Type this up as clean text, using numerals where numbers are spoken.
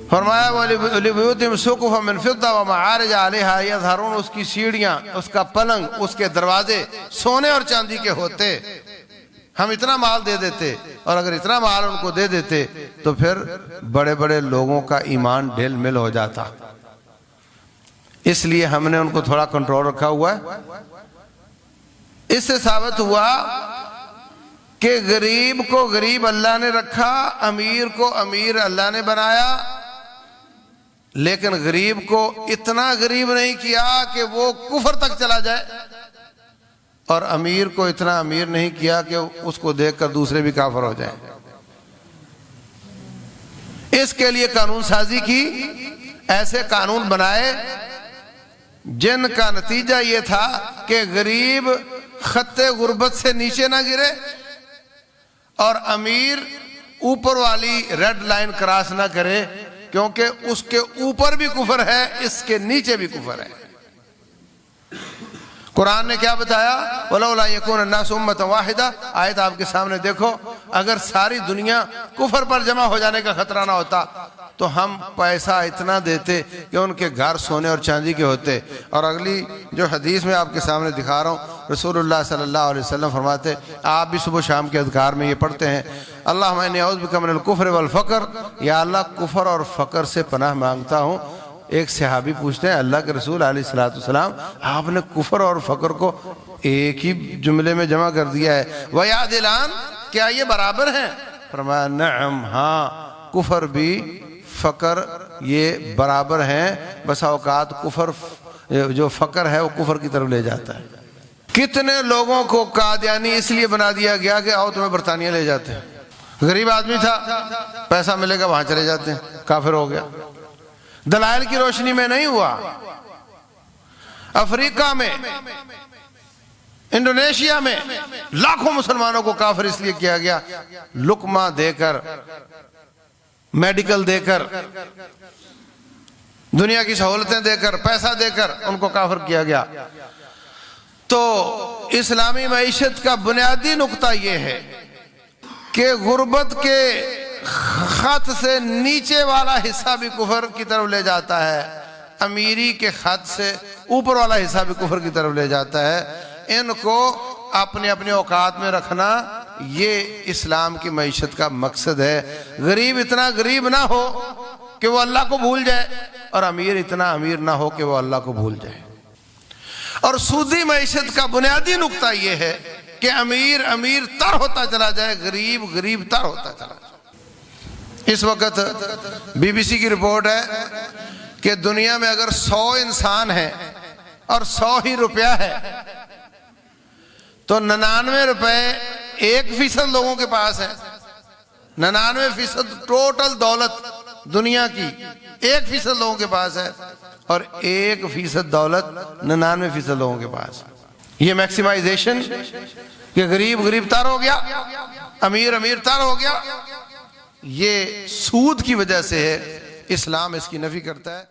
فرمایا وَلِبُيُوتِهِمْ سُقُفًا مِّن فِضَّةٍ وَمَعَارِجَ عَلَيْهَا يَظْهَرُونَ، اس کی سیڑھیاں، اس کا پلنگ، اس کے دروازے سونے اور چاندی کے ہوتے۔ ہم اتنا مال دے دیتے، اور اگر اتنا مال ان کو دے دیتے تو پھر بڑے بڑے لوگوں کا ایمان ڈھیل مل ہو جاتا۔ اس لیے ہم نے ان کو تھوڑا کنٹرول رکھا ہوا ہے۔ اس سے ثابت ہوا کہ غریب کو غریب اللہ نے رکھا، امیر کو امیر اللہ نے بنایا، لیکن غریب کو اتنا غریب نہیں کیا کہ وہ کفر تک چلا جائے، اور امیر کو اتنا امیر نہیں کیا کہ اس کو دیکھ کر دوسرے بھی کافر ہو جائیں۔ اس کے لیے قانون سازی کی، ایسے قانون بنائے جن کا نتیجہ یہ تھا کہ غریب خط غربت سے نیچے نہ گرے، اور امیر اوپر والی ریڈ لائن کراس نہ کرے، کیونکہ اس کے اوپر بھی کفر ہے، اس کے نیچے بھی کفر ہے۔ قرآن نے کیا بتایا؟ وَلَوْلَا يَكُونَ النَّاسُ أُمَّةً وَاحِدَةً، آیت آپ کے سامنے دیکھو، اگر ساری دنیا کفر پر جمع ہو جانے کا خطرہ نہ ہوتا تو ہم پیسہ اتنا دیتے کہ ان کے گھر سونے اور چاندی کے ہوتے۔ اور اگلی جو حدیث میں آپ کے سامنے دکھا رہا ہوں، رسول اللہ صلی اللہ علیہ وسلم فرماتے، آپ بھی صبح شام کے اذکار میں یہ پڑھتے ہیں، اللہم انی اعوذ بک من الکفر والفقر، یا اللہ کفر اور فقر سے پناہ مانگتا ہوں۔ ایک صحابی پوچھتے ہیں، اللہ کے رسول علیہ السلام، آپ نے کفر اور فقر کو ایک ہی جملے میں جمع کر دیا ہے، وَيَعْدِلَانِ، کیا یہ برابر ہیں؟ فرمایا نعم، ہاں، کفر بھی فقر یہ برابر ہیں، بس اوقات کفر جو فقر ہے وہ کفر کی طرف لے جاتا ہے۔ کتنے لوگوں کو قادیانی اس لیے بنا دیا گیا کہ آؤ تمہیں برطانیہ لے جاتے ہیں۔ غریب آدمی تھا، پیسہ ملے گا وہاں چلے جاتے ہیں، کافر ہو گیا۔ دلائل کی روشنی میں نہیں ہوا، افریقہ میں، انڈونیشیا میں لاکھوں مسلمانوں کو کافر اس لیے کیا گیا، لقمہ دے کر، میڈیکل دے کر، دنیا کی سہولتیں دے کر، پیسہ دے کر ان کو کافر کیا گیا۔ تو اسلامی معیشت کا بنیادی نقطہ یہ ہے کہ غربت کے خط سے نیچے والا حصہ بھی کفر کی طرف لے جاتا ہے، امیری کے خط سے اوپر والا حصہ بھی کفر کی طرف لے جاتا ہے۔ ان کو اپنے اپنے اوقات میں رکھنا یہ اسلام کی معیشت کا مقصد ہے۔ غریب اتنا غریب نہ ہو کہ وہ اللہ کو بھول جائے، اور امیر اتنا امیر نہ ہو کہ وہ اللہ کو بھول جائے۔ اور سودی معیشت کا بنیادی نقطہ یہ ہے کہ امیر امیر تر ہوتا چلا جائے، غریب غریب تر ہوتا چلا جائے۔ اس وقت بی بی سی کی رپورٹ ہے کہ دنیا میں اگر 100 انسان ہیں اور 100 ہی روپیہ ہے تو 99 روپے 1% لوگوں کے پاس ہے۔ 99% ٹوٹل دولت دنیا کی 1% لوگوں کے پاس ہے، اور 1% دولت 99% لوگوں کے پاس۔ یہ میکسیمائزیشن کہ غریب غریب تر ہو گیا، امیر امیر تر ہو گیا، یہ سود کی وجہ سے ہے۔ اسلام اس کی نفی کرتا ہے۔